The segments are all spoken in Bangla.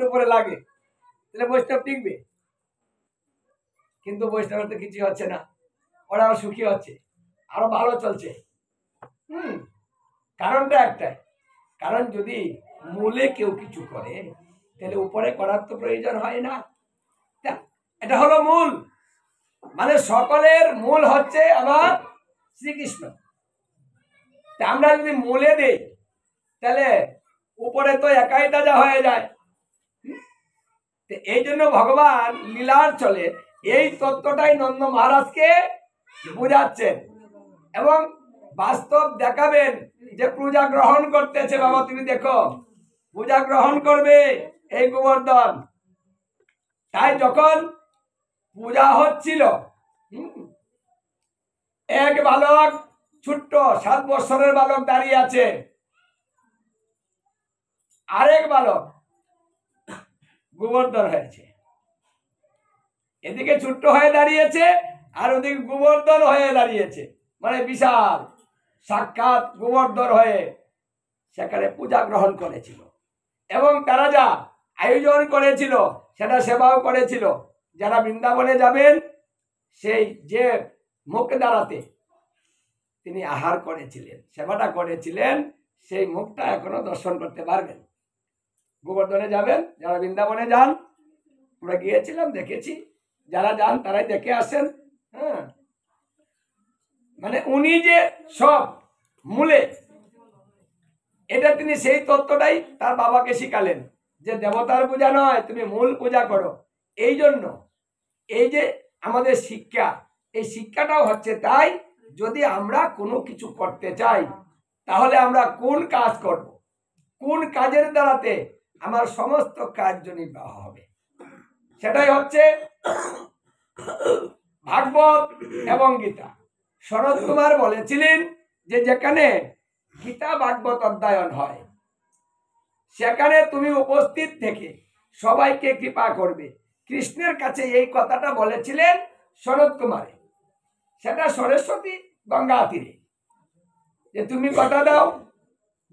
উপরে লাগে, তাহলে বৈষ্ণব টিকবে? কিন্তু বৈষ্ণবের তো কিছু হচ্ছে না, ওরা আরো সুখী হচ্ছে, আরো ভালো চলছে। কারণটা একটাই, কারণ যদি মূলে কেউ কিছু করে তাহলে উপরে করার তো প্রয়োজন হয় না। এটা হলো মূল, মানে সকলের মূল হচ্ছে আমার শ্রীকৃষ্ণ। আমরা যদি মূলে দেই তাহলে উপরে তো একাই তাজা হয়ে যায়। এই জন্য ভগবান লীলার চলে এই তত্ত্বটাই নন্দ মহারাজকে বুঝাচ্ছেন এবং বাস্তব দেখাবেন যে পূজা গ্রহণ করতেছে। বাবা তুমি দেখো, পূজা গ্রহণ করবে এই গোবর্ধন। তাই যখন পূজা হচ্ছিল, এক বালক, ছোট্ট 7 বছরের বালক দাঁড়িয়ে আছে, আরেক বালক গোবর্ধন হয়েছে। এদিকে ছোট্ট হয়ে দাঁড়িয়েছে আর ওদিকে গোবর্ধন হয়ে দাঁড়িয়েছে, মানে বিশাল সাক্ষাৎ গোবর্ধন হয়ে সেখানে পূজা গ্রহণ করেছিল। এবং তারা যা আয়োজন করেছিল সেটা সেবাও করেছিল। যারা বৃন্দাবনে যাবেন সেই যে মুখ দ্বারাতে তিনি আহার করেছিলেন, সেবাটা করেছিলেন, সেই মুখটা এখনো দর্শন করতে পারবেন। গোবর্ধনে যাবেন, যারা বৃন্দাবনে যান, আমরা গিয়েছিলাম দেখেছি, যারা যান তারাই দেখে আসেন। হ্যাঁ, মানে উনি যে সব মূলে, এটা তিনি সেই তত্ত্বটাই তার বাবাকে শিখালেন যে দেবতার পূজা নয়, তুমি মূল পূজা করো। এই জন্য এই যে আমাদের শিক্ষা, এই শিক্ষাটাও হচ্ছে তাই, যদি আমরা কোনো কিছু করতে চাই তাহলে আমরা কোন কাজ করব, কোন কাজের দ্বারাতে আমার সমস্ত কাজ নির্বাহ হবে, সেটাই হচ্ছে ভাগবত এবং গীতা। শরৎ কুমার বলেছিলেন যে যেখানে গীতা ভাগবত অধ্যয়ন হয় সেখানে তুমি উপস্থিত থেকে সবাইকে কৃপা করবে। কৃষ্ণের কাছে এই কথাটা বলেছিলেন শরৎ কুমারে, সেটা সরস্বতী গঙ্গা তীরে, যে তুমি কথা দাও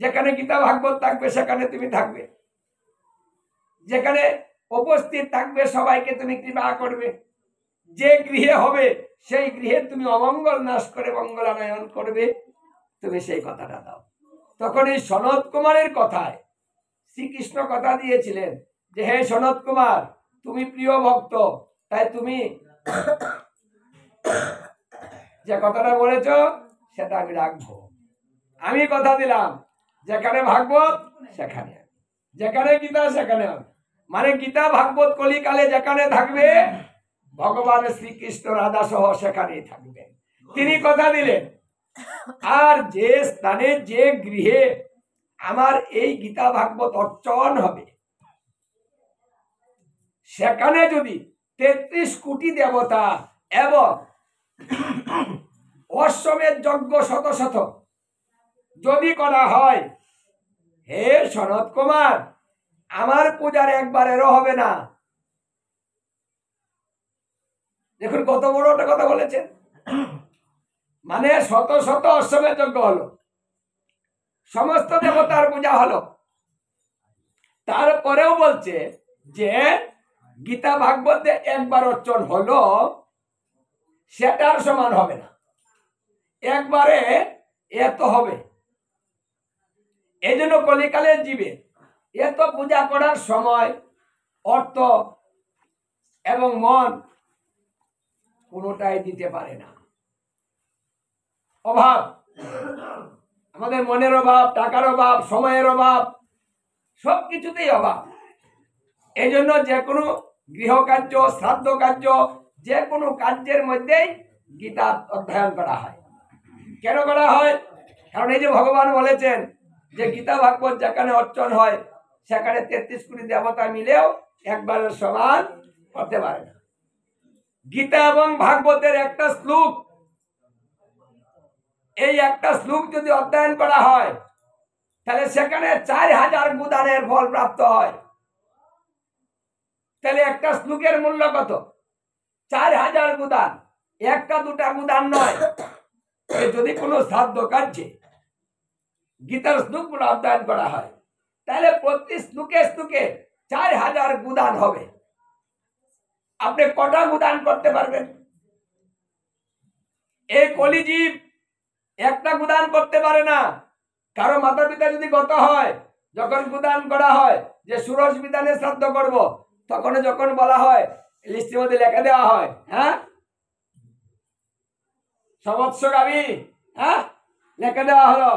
যেখানে গীতা ভাগবত থাকবে সেখানে তুমি থাকবে, যেখানে উপস্থিত থাকবে সবাইকে তুমি কৃপা করবে, যে গৃহে হবে সেই গৃহে তুমি অমঙ্গল নাশ করে মঙ্গলানয়ন করবে, তুমি সেই কথাটা দাও। তখন এই সনত কুমারের কথায় শ্রীকৃষ্ণ কথা দিয়েছিলেন যে হে সনত কুমার, তুমি প্রিয় ভক্ত, তাই তুমি যে কথাটা বলেছ সেটা আমি রাখবো। আমি কথা দিলাম যেখানে ভাগবত সেখানে, যেখানে গীতা সেখানে হবে, মানে গীতা ভাগবত কলিকালে যেখানে থাকবে ভগবান শ্রীকৃষ্ণ রাধা সহ সেখানেই থাকবে, তিনি কথা দিলেন। আর যে স্থানে যে গৃহে আমার এই গীতা ভাগবত অর্চন হবে সেখানে যদি 33 কোটি দেবতা এবং অশ্বমেধ যজ্ঞ শত শত যদি করা হয়, হে সনত কুমার, আমার পূজার একবারেরও হবে না। দেখুন কত বড় একটা কথা বলেছেন, মানে শত শত অশ্বমেধ যজ্ঞ হলো, সমস্ত দেবতার পূজা হলো, তারপরেও বলছে যে গীতা ভাগবতে একবার অর্চন হলো সেটার সমান হবে না, একবারে এত হবে। এই জন্য কলিকালের জীবে এত পূজা করার সময়, অর্থ এবং মন কোনোটাই দিতে পারে না। অভাব, আমাদের মনের অভাব, টাকার অভাব, সময়ের অভাব, সবকিছুতেই অভাব। এই জন্য যে কোনো গৃহকার্য, শ্রাদ্ধ কার্য, যে কোনো কার্যের মধ্যেই গীতা অধ্যয়ন করা হয়। কেন করা হয়? কারণ এই যে ভগবান বলেছেন যে গীতা ভাগবত যেখানে অর্চন হয় সেখানে 33 কোটি দেবতা মিলেও একবারের সমান করতে পারে না। গীতা এবং ভাগবতের একটা শ্লোক, এই একটা শ্লোক যদি অধ্যয়ন করা হয় তাহলে সেখানে 4000 গুদানের ফল প্রাপ্ত হয়। তাহলে একটা শ্লোকের মূল্য কত? 4000 গুদান, একটা দুটা গুদান নয়। যদি কোনো শ্রাদ্ধ কার্যে গীতার শ্লোকগুলো অধ্যয়ন করা হয় তাহলে প্রতি শ্লোকে শ্লোকে 4000 গুদান হবে। আপনি কটা গুদান করতে পারবেন? এই কলিজীব একটা গুদান করতে পারে না। কারো মাতা পিতা যদি গত হয়, যখন গুদান করা হয় যে ষোড়শ বিধানে শ্রাদ্ধ করব, তখন যখন বলা হয় লিস্টের মধ্যে লেখা দেওয়া হয়, হ্যাঁ সমৎস গাভী, হ্যাঁ লেখা দেওয়া হলো।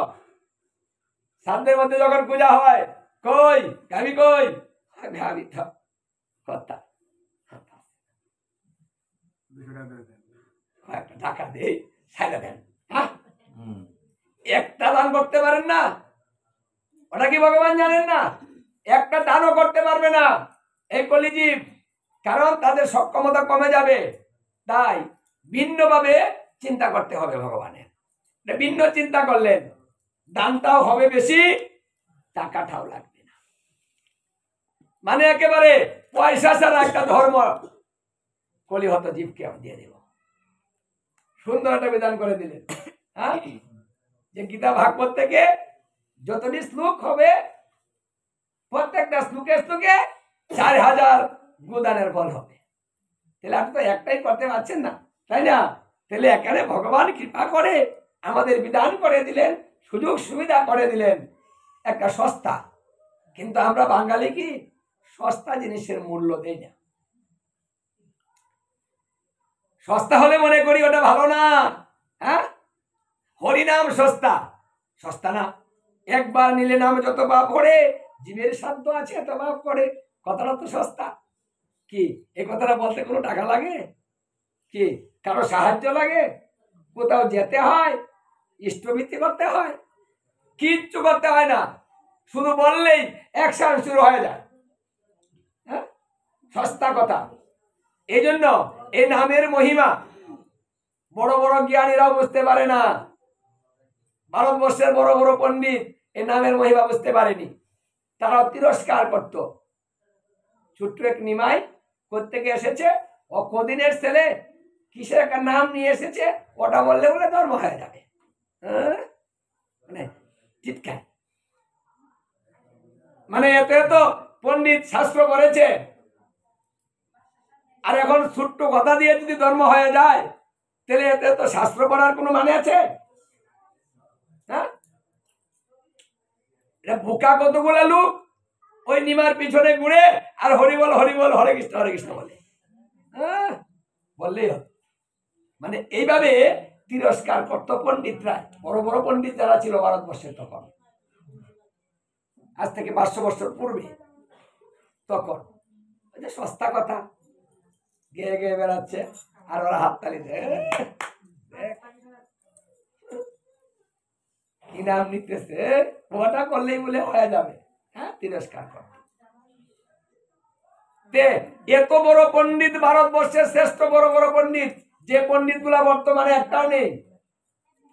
শ্রাদ্ধের মধ্যে যখন পূজা হয়, কই গাভী, কই গাভী তো কথা টাকা দেই ছাইড়া দেন, হ্যাঁ একটা দান করতে পারেন না। ওটা কি ভগবান জানেন না? একটা দানও করতে পারবে না এই কলিজীব, কারণ তাদের সক্ষমতা কমে যাবে। তাই ভিন্নভাবে চিন্তা করতে হবে ভগবানের। ভিন্ন চিন্তা করলেন দানটাও হবে বেশি, টাকাটাও লাগবে না। মানে একেবারে পয়সা ছাড়া একটা ধর্ম কলিহত জীবকে আমি দিয়ে দেব। সুন্দর একটা বিধান করে দিলেন, হ্যাঁ যে গীতা ভাগবত থেকে যতটি শ্লোক হবে, প্রত্যেকটা শ্লোকে শ্লোকে 4000 গুদানের ফল হবে। তাহলে আপনি তো একটাই করতে পারছেন না, তাই না? তাহলে এখানে ভগবান কৃপা করে আমাদের বিধান করে দিলেন, সুযোগ সুবিধা করে দিলেন, একটা সস্তা। কিন্তু আমরা বাঙালি কি সস্তা জিনিসের মূল্য দেই না। সস্তা হলে মনে করি ওটা ভালো না। হ্যাঁ, হরিনাম সস্তা, সস্তা না। একবার নিলে নাম যত পাপ করে, জীবের সাধ্য আছে এত পাপ করে। কথাটা তো সস্তা। কি এই কথাটা বলতে কোনো টাকা লাগে? কি কারো সাহায্য লাগে? কোথাও যেতে হয়, ইষ্টবৃত্তি করতে হয়? কিচ্ছু করতে হয় না, শুধু বললেই অ্যাকশন শুরু হয়ে যায়। হ্যাঁ, সস্তা কথা। এই জন্য এই নামের মহিমা বড় বড় জ্ঞানীরাও বুঝতে পারে না। ভারতবর্ষের বড় বড় পণ্ডিত এই নামের মহিমা বুঝতে পারেনি, তারাও তিরস্কার করত। ছোট্ট এক নিমাই কোত্থেকে এসেছে, ও কদিনের ছেলে, কিসের একটা নাম নিয়ে এসেছে, ওটা বললে বলে ধর্ম হয়ে যাবে। মানে চিৎকার, মানে এত এত পণ্ডিত শাস্ত্র করেছে, আর এখন ছোট্ট কথা দিয়ে যদি ধর্ম হয়ে যায়, তাহলে এত এত শাস্ত্র পড়ার কোনো মানে আছে? হ্যাঁ, এটা বোকা কতগুলা লোক ওই নিমার পিছনে ঘুরে আর হরিবল হরিবল হরে কৃষ্ণ বলে। বললেই হবে। মানে এইভাবে তিরস্কার করত পণ্ডিতরা, বড় বড় পণ্ডিত যারা ছিল ভারতবর্ষের তখন, আজ থেকে 500 বছর পূর্বে। তখন সস্তা কথা গেয়ে গেয়ে বেড়াচ্ছে, আর ওরা হাততালি দেয়, কি নাম নিতেছে, ওটা করলেই বলে হয়ে যাবে। হ্যাঁ, তিরস্কার করত। এত বড় পণ্ডিত, ভারতবর্ষের শ্রেষ্ঠ বড় বড় পণ্ডিত, যে পণ্ডিত গুলা বর্তমানে একটাও নেই।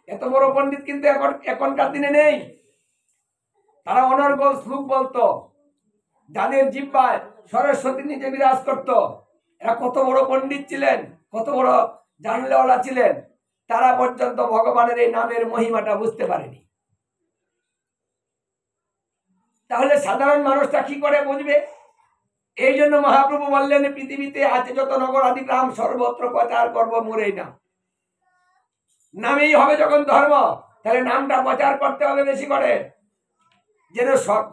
এত বড় পণ্ডিত কিন্তু এখনকার দিনে নেই। তারা অনর্গল শ্লোক বলতো, যাদের জিহ্বায় সরস্বতী নিজে বিরাজ করত। এরা কত বড় পণ্ডিত ছিলেন, কত বড় জানলেওয়ালা ছিলেন, তারা পর্যন্ত ভগবানের এই নামের মহিমাটা বুঝতে পারেনি। তাহলে সাধারণ মানুষটা কি করে বুঝবে? এই জন্য মহাপ্রভু বললেন, পৃথিবীতে আছে যত নগর আদি গ্রাম, সর্বত্র প্রচার করব মোর এই নাম। নামেই হবে যখন ধর্ম, তাহলে নামটা প্রচার করতে হবে বেশি করে, যেন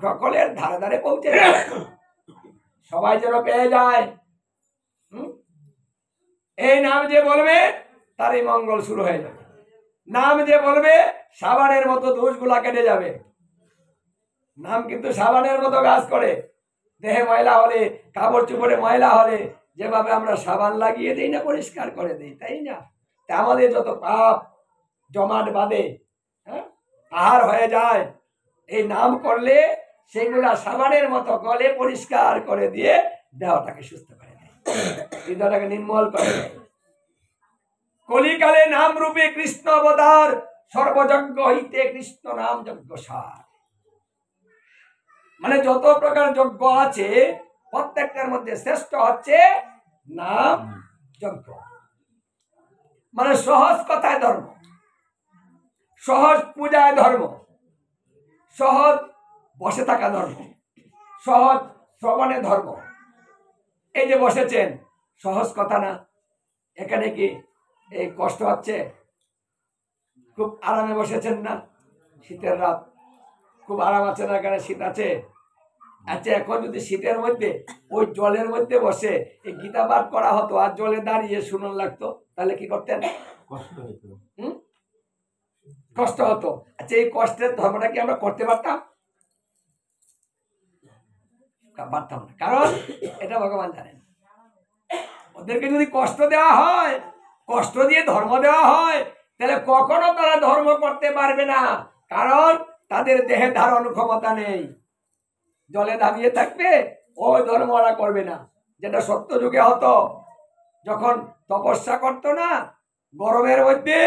সকলের ধারে ধারে পৌঁছে যায়, সবাই যেন পেয়ে যায়। এই নাম যে বলবে তারই মঙ্গল শুরু হয়ে যাবে। নাম যে বলবে সাবানের মতো দোষগুলা কেটে যাবে। নাম কিন্তু সাবানের মতো কাজ করে। দেহে ময়লা হলে, কাপড় চোপড়ে ময়লা হলে যেভাবে আমরা সাবান লাগিয়ে দিই না, পরিষ্কার করে দিই, তাই না? তা আমাদের যত পাপ জমাট বাঁধে, হ্যাঁ, পাহাড় হয়ে যায়, এই নাম করলে সেগুলা সাবানের মতো গলে পরিষ্কার করে দিয়ে দেহটাকে সুস্থ করে দেয়, হৃদয়টাকে নির্মল করে দেয়। কলিকালে নাম রূপে কৃষ্ণ অবতার, সর্বযজ্ঞ হইতে কৃষ্ণ নাম যজ্ঞ সার। মানে যত প্রকার যজ্ঞ আছে, প্রত্যেকটার মধ্যে শ্রেষ্ঠ হচ্ছে নাম যজ্ঞ। মানে সহজ কথায় ধর্ম, সহজ পূজায় ধর্ম, সহজ বসে থাকা ধর্ম, সহজ শ্রবণে ধর্ম। এই যে বসেছেন, সহজ কথা না। এখানে কি এই কষ্ট হচ্ছে? খুব আরামে বসেছেন না? শীতের রাত, খুব আরাম আছে না? এখানে শীত আছে। আচ্ছা, এখন যদি শীতের মধ্যে ওই জলের মধ্যে বসে এই গীতা পাঠ করা হতো আর জলে দাঁড়িয়ে শুনুন লাগতো, তাহলে কি করতেন? কষ্ট হতো। আচ্ছা, এই কষ্টের ধর্মটা কি আমরা করতে পারতাম? পারতাম না, কারণ এটা ভগবান জানেন। ওদেরকে যদি কষ্ট দেওয়া হয়, কষ্ট দিয়ে ধর্ম দেওয়া হয়, তাহলে কখনো তারা ধর্ম করতে পারবে না, কারণ তাদের দেহে ধারণ ক্ষমতা নেই। জলে দাঁড়িয়ে থাকবে, ওই ধর্ম ওরা করবে না। যেটা সত্য যুগে হতো, যখন তপস্যা করতো না, গরমের মধ্যে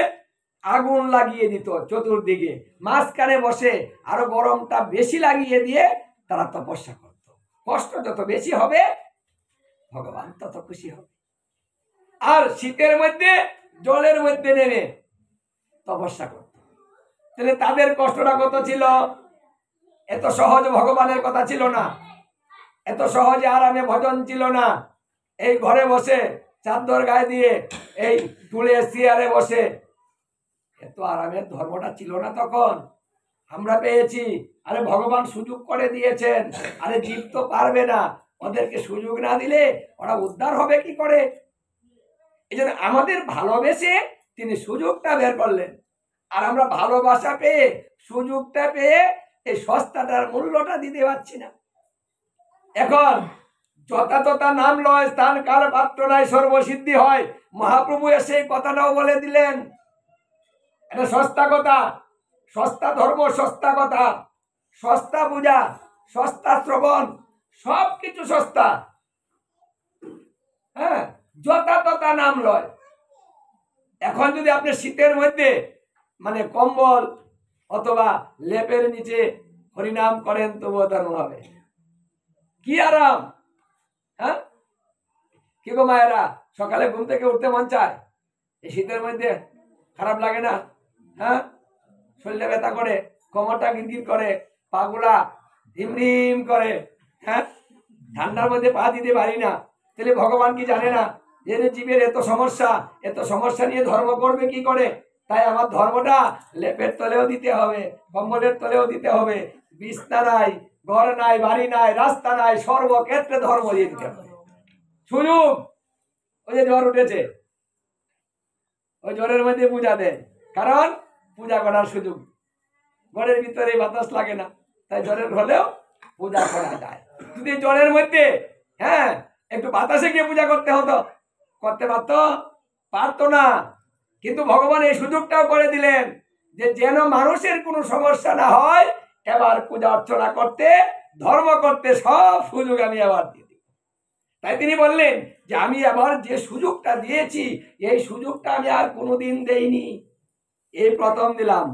আগুন লাগিয়ে দিত চতুর্দিকে, মাঝখানে বসে আরো গরমটা বেশি লাগিয়ে দিয়ে তারা তপস্যা করত। কষ্ট যত বেশি হবে, ভগবান তত খুশি হবে। আর শীতের মধ্যে জলের মধ্যে নেমে তপস্যা করত। তাহলে তাদের কষ্টটা কত ছিল? এত সহজ ভগবানের কথা ছিল না, এত সহজে আরামে ভজন ছিল না। এই ঘরে বসে চাদর গায়ে দিয়ে এই টুলে চেয়ারে বসে এত আরামের ধর্মটা ছিল না তখন। আমরা পেয়েছি। আরে ভগবান সুযোগ করে দিয়েছেন। আরে জীব তো পারবে না, ওদেরকে সুযোগ না দিলে ওরা উদ্ধার হবে কি করে? এই জন্য আমাদের ভালোবেসে তিনি সুযোগটা বের করলেন। আর আমরা ভালোবাসা পেয়ে, সুযোগটা পেয়ে এই সস্তাটার মূল্যটা দিতে পারছি না। এখন যথাযথা নাম লয়, স্থান কাল পাত্র নাই, সর্বসিদ্ধি হয়। মহাপ্রভু এসে কথাটাও বলে দিলেন। এটা সস্তা কথা, সস্তা ধর্ম, সস্তা কথা, সস্তা পূজা, সস্তা শ্রবণ, সবকিছু সস্তা। হ্যাঁ, যথাযথা নাম লয়। এখন যদি আপনি শীতের মধ্যে মানে কম্বল অথবা লেপের নিচে হরিনাম করেন, তবুও ধর্ম হবে। কি আরাম! হ্যাঁ, কি গো মায়েরা, সকালে ঘুম থেকে উঠতে মন চায়? এই শীতের মধ্যে খারাপ লাগে না? হ্যাঁ, শরীরে ব্যথা করে, কোমরটা গিরগির করে, পাগুলা রিমরিম করে। হ্যাঁ, ঠান্ডার মধ্যে পা দিতে পারি না। তাহলে ভগবান কি জানে না যে জীবের এত সমস্যা, এত সমস্যা নিয়ে ধর্ম করবে কি করে? তাই আমার ধর্মটা লেপের তলেও দিতে হবে, কম্বলের তলেও দিতে হবে। বিছনা নাই, ঘর নাই, বাড়ি নাই, রাস্তা নাই, সর্বক্ষেত্রে ধর্ম দিয়ে দিতে হবে। সুযোগ, ওই যে জ্বর উঠেছে, ওই জ্বরের মধ্যে পূজা দেয়, কারণ পূজা করার সুযোগ। ঘরের ভিতরে বাতাস লাগে না, তাই জ্বরের হলেও পূজা করা যায়। যদি জ্বরের মধ্যে হ্যাঁ একটু বাতাসে গিয়ে পূজা করতে হতো, করতে পারতো না। কিন্তু ভগবান এই সুযোগটাও করে দিলেন যে যেন মানুষের কোনো সমস্যা না হয়, এবার পূজা অর্চনা করতে, ধর্ম করতে সব সুযোগ আমি আবার দিয়ে দিই। তাই তিনি বললেন যে আমি আবার যে সুযোগটা দিয়েছি, এই সুযোগটা আমি আর কোনোদিন দেইনি, এই প্রথম দিলাম।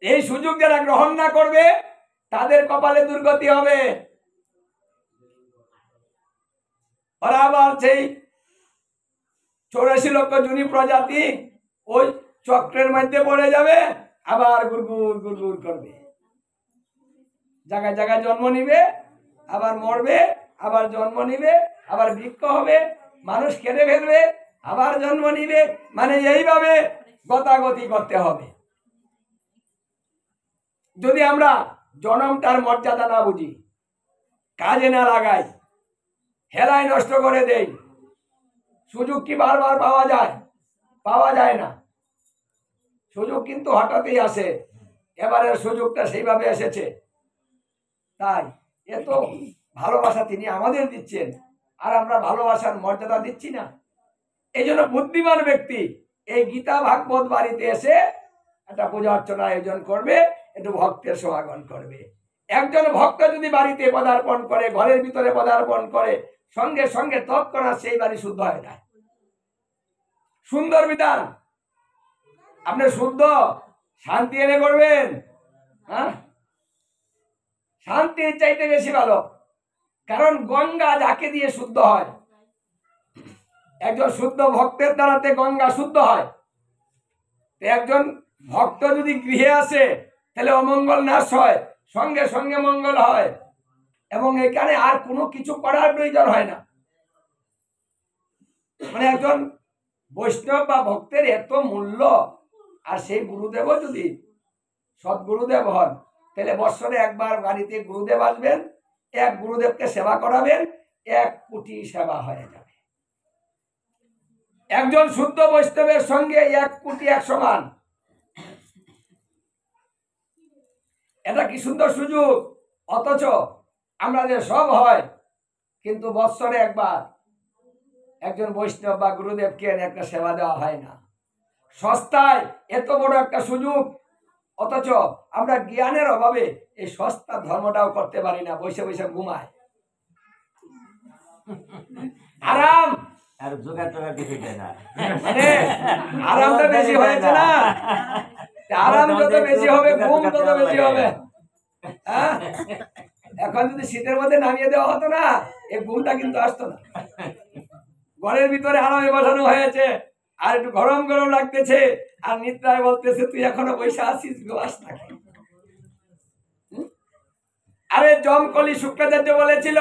এই সুযোগ যারা গ্রহণ না করবে, তাদের কপালে দুর্গতি হবে। ওরা আবার সেই 84 লক্ষ জুনি প্রজাতি ওই চক্রের মধ্যে পড়ে যাবে, আবার গুড়গুড় গুড়গুড় করবে, জায়গায় জায়গায় জন্ম নিবে, আবার মরবে, আবার জন্ম নিবে, আবার বৃক্ষ হবে, মানুষ কেটে ফেলবে, আবার জন্ম নিবে। মানে এইভাবে গতাগতি করতে হবে। যদি আমরা জনমটার মর্যাদা না বুঝি, কাজে না লাগাই, হেলায় নষ্ট করে দেই, সুযোগ কি বারবার পাওয়া যায়? পাওয়া যায় না। সুযোগ কিন্তু হঠাৎই আসে। এবারের সুযোগটা সেইভাবে এসেছে। তাই এত ভালোবাসা তিনি আমাদের দিচ্ছেন, আর আমরা ভালোবাসার মর্যাদা দিচ্ছি না। এই জন্য বুদ্ধিমান ব্যক্তি এই গীতা ভাগবত বাড়িতে এসে একটা পূজা অর্চনা আয়োজন করবে, একটু ভক্তের সমাগম করবে। একজন ভক্ত যদি বাড়িতে পদার্পণ করে, ঘরের ভিতরে পদার্পণ করে, সঙ্গে সঙ্গে তৎক্ষণাৎ সেই বাড়ি শুদ্ধ হয়ে যায়। সুন্দর বিধান। আপনি শুদ্ধ শান্তি এনে করবেন, হ্যাঁ, শান্তির চাইতে বেশি ভালো। কারণ গঙ্গা যাকে দিয়ে শুদ্ধ হয়, একজন শুদ্ধ ভক্তের দ্বারাতে গঙ্গা শুদ্ধ হয়। একজন ভক্ত যদি গৃহে আসে, তাহলে অমঙ্গল নাশ হয়। সঙ্গে সঙ্গে মঙ্গল হয়, এবং এখানে আর কোনো কিছু করার প্রয়োজন হয় না। মানে একজন বৈষ্ণব বা ভক্তের এত মূল্য, আর সেই গুরুদেবও যদি সদ্গুরুদেব হন, তাহলে বৎসরে একবার বাড়িতে গুরুদেব আসবেন, এক গুরুদেবকে সেবা করাবেন, 1 কোটি সেবা হয়ে যাবে। একজন শুদ্ধ বৈষ্ণবের সঙ্গে 1 কোটি 1 সমান। এটা কি সুন্দর সুযোগ! অথচ আমরা যে সব হয়, কিন্তু বৎসরে একবার একজন বৈষ্ণব বা গুরুদেবকে একটা সেবা দেওয়া হয় না। সস্তায় এত বড় একটা সুযোগ, অথচ আমরা জ্ঞানের অভাবে এই সস্তা ধর্মটাও করতে পারি না, বসে বসে ঘুমায়। আরাম আর জোগাড় টোগাড় কিছু দেয় না, মানে আরামটা বেশি হয়েছে না, আরাম যত বেশি হবে ঘুম তত বেশি হবে। হ্যাঁ, এখন যদি শীতের মধ্যে নামিয়ে দেওয়া হতো না, এই ঘুমটা কিন্তু আসতো না। ঘরের ভিতরে আরামে বসানো হয়েছে, আর একটু গরম গরম লাগতেছে, আর নিদ্রায় বলতেছে তুই এখনো বসে আছিস, ঘুমাস না। আরে জমকলি শুক্রাচার্য বলেছিল,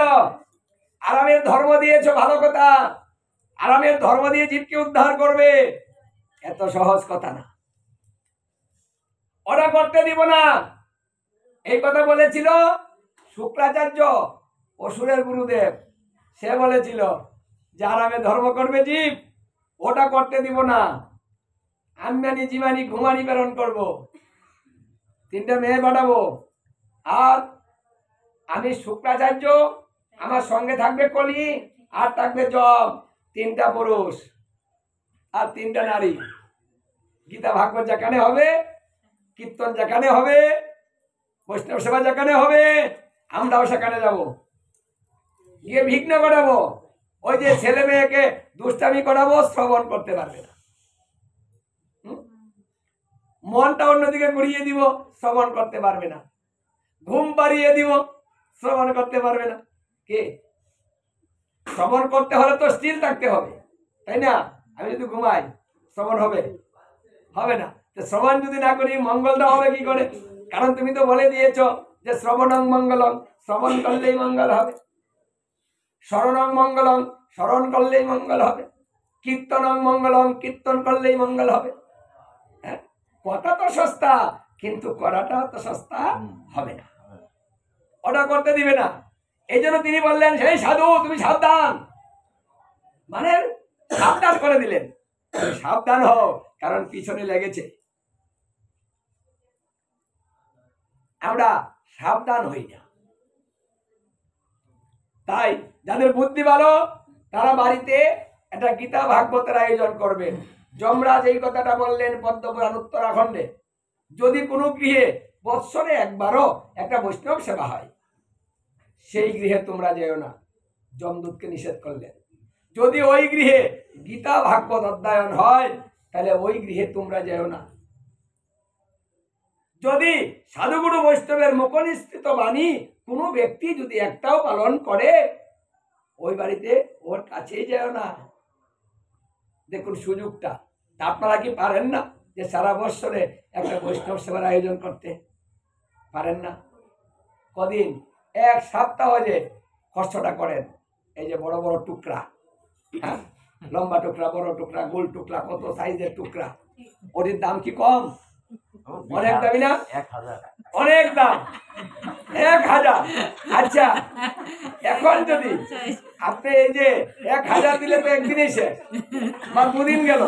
আরামের ধর্ম দিয়েছ ভালো কথা, আরামের ধর্ম দিয়ে জীবকে উদ্ধার করবে, এত সহজ কথা না, ওরা করতে দিব না। এই কথা বলেছিল শুক্রাচার্য, অসুরের গুরুদেব। সে বলেছিল যে আরামে ধর্ম করবে জীব, ওটা করতে দিব না। আনমানি জীবানি ঘুমানি প্রেরণ করব, 3টে মেয়ে পাঠাবো, আর আমি শুক্রাচার্য, আমার সঙ্গে থাকবে কলি, আর থাকবে জম, 3টা পুরুষ আর 3টা নারী। গীতা ভাগবত যেখানে হবে, কীর্তন যেখানে হবে, বৈষ্ণব সেবা যেখানে হবে, আমরাও সেখানে যাব, গিয়ে বিঘ্ন করাবো। ওই যে ছেলে মেয়েকে দুষ্টামি করাবো, শ্রবণ করতে পারবে না, মনটা অন্যদিকে ঘুরিয়ে দিব, শ্রবণ করতে পারবে না, ঘুম পাড়িয়ে দিব, শ্রবণ করতে পারবে না। কে শ্রবণ করতে হলে তো স্থির থাকতে হবে, তাই না? আমি যদি ঘুমাই, শ্রবণ হবে? হবে না। তো শ্রবণ যদি না করি, মঙ্গলটা হবে কি করে? কারণ তুমি তো বলে দিয়েছ যে শ্রবণং মঙ্গলং, শ্রবণ করলেই মঙ্গল হবে, শরণং মঙ্গলং, স্মরণ করলেই মঙ্গল হবে, কীর্তনং মঙ্গলং, কীর্তন করলেই মঙ্গল হবে। হ্যাঁ, কথা তো সস্তা, কিন্তু করাটা তো সস্তা হবে না, ওটা করতে দিবে না। এই জন্য তিনি বললেন, সেই সাধু তুমি সাবধান, মানে সাবধান করে দিলেন, সাবধান হও, কারণ পিছনে লেগেছে। আমরা সাবধান হই না। তাই যাদের বুদ্ধি ভালো, তারা বাড়িতে একটা গীতা ভাগবতের আয়োজন করবেন। যমরাজ এই কথাটা বললেন পদ্মপুরাণ উত্তরাখণ্ডে, যদি কোনো গৃহে বৎসরে একবারও একটা বৈষ্ণব সেবা হয়, সেই গৃহে তোমরা যেও না, যমদূতকে নিষেধ করলেন। যদি ওই গৃহে গীতা ভাগবত অধ্যয়ন হয়, তাহলে ওই গৃহে তোমরা যেও না। যদি সাধুগুরু বৈষ্ণবের মুখনিসৃত বাণী কোনো ব্যক্তি যদি একটাও পালন করে, ওই বাড়িতে ওর কাছেই যেও না। দেখুন সুযোগটা। আপনারা কি পারেন না যে সারা বৎসরে একটা বৈষ্ণব সেবার আয়োজন করতে? পারেন না? কদিন, 1 সপ্তাহ যে কষ্টটা করেন, এই যে বড় বড় টুকরা, হ্যাঁ, লম্বা টুকরা, বড় টুকরা, গোল টুকরা, কত সাইজের টুকরা, ওটির দাম কি কম? অনেক দামি না? 1000, অনেক দাম, 1000। আচ্ছা, এখন যদি আপনি এই যে 1000 দিলে তো একদিনই শেষ, বা 2 দিন গেল,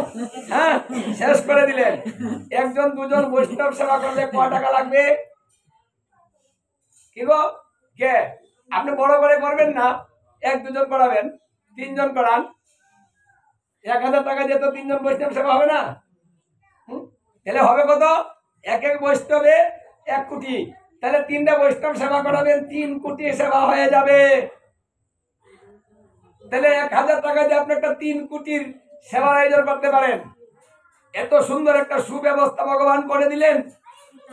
হ্যাঁ, শেষ করে দিলেন। 1জন 2জন বৈষ্ণব সেবা করলে কয় টাকা লাগবে? কি গো, কে আপনি বড় করে করবেন না, 1-2 জন করাবেন, 3 জন করান, 1000 টাকা দিয়ে তো 3 জন বৈষ্ণব সেবা হবে না। তাহলে হবে কত? এক বৈষ্ণবে 1 কোটি, তাহলে 3টা বৈষ্ণব সেবা করাবেন, 3 কোটি সেবা হয়ে যাবে। তাহলে 1000 টাকা দিয়ে আপনি একটা 3 কোটির সেবা আয়োজন করতে পারেন। এত সুন্দর একটা সুব্যবস্থা ভগবান করে দিলেন,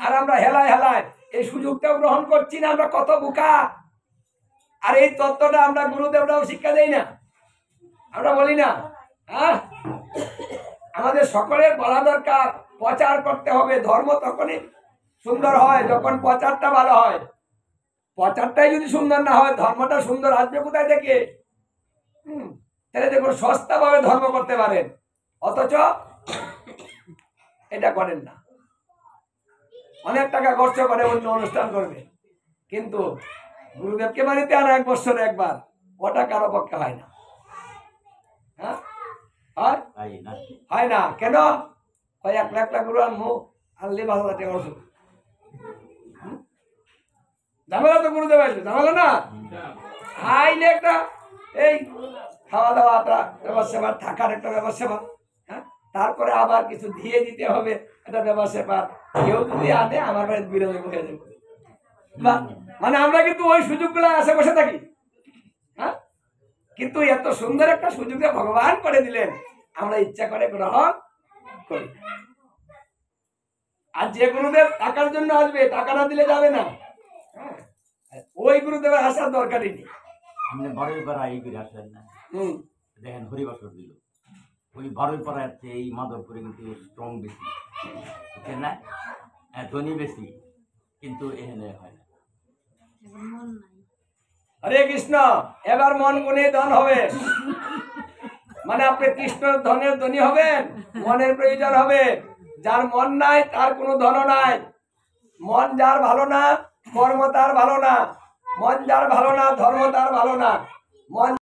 আর আমরা হেলায় হেলায় এই সুযোগটাও গ্রহণ করছি না। আমরা কত বোকা! আর এই তত্ত্বটা আমরা গুরুদেবরাও শিক্ষা দেই না, আমরা বলি না। হ্যাঁ, আমাদের সকলের বলা দরকার, প্রচার করতে হবে। ধর্ম তখনই সুন্দর হয় যখন প্রচারটা ভালো হয়। প্রচারটাই যদি সুন্দর না হয়, ধর্মটা সুন্দর আসবে কোথায় থেকে? তাহলে দেখুন সস্তা ভাবে ধর্ম করতে পারেন, অথচ এটা করেন না। অনেক টাকা খরচ করে অন্য অনুষ্ঠান করবে, কিন্তু গুরুদেবকে বাড়িতে আনা 1 বছরে একবার, ওটা কারো পক্ষে হয় না। হ্যাঁ, হয় তাই না? হয় না কেন? ওই 1 লাখ গুরু আনবো, আনলে 12,000 টাকা ওষুধ। ঝামেলা তো গুরুদেব আসবে, ঝামেলা না আইলে একটা এই খাওয়া দাওয়াটা ব্যবস্থা, থাকার একটা ব্যবস্থা, হ্যাঁ, তারপরে আবার কিছু দিয়ে দিতে হবে একটা ব্যবস্থা। কেউ যদি আনে আমার বাড়িতে বিরোধী বসে যাবে, মানে আমরা কিন্তু ওই সুযোগগুলো আসে বসে থাকি। হ্যাঁ, কিন্তু এত সুন্দর একটা সুযোগে ভগবান করে দিলেন, আমরা ইচ্ছা করে গ্রহণ করি। আর যে গুরুদেব টাকার জন্য আসবে, টাকা না দিলে যাবে না, হ্যাঁ, ওই গুরুদেবের আসার দরকারই নেই। আপনি বড়ই পাড়া এই করে আসলেন না, দেখেন হরিবাসর দিল, ওই বড়ই পাড়ার চেয়ে এই মাধবপুরে কিন্তু স্ট্রং বেশি, বুঝছেন না? হ্যাঁ, ধনী বেশি, কিন্তু এখানে হয় না। হরে কৃষ্ণ। এবার মন গুণে ধন হবে, মানে আপনি কৃষ্ণর ধনের ধনী হবেন, মনের প্রয়োজন হবে। যার মন নাই তার কোনো ধন নাই। মন যার ভালো না, কর্ম তার ভালো না। মন যার ভালো না, ধর্ম তার ভালো না। মন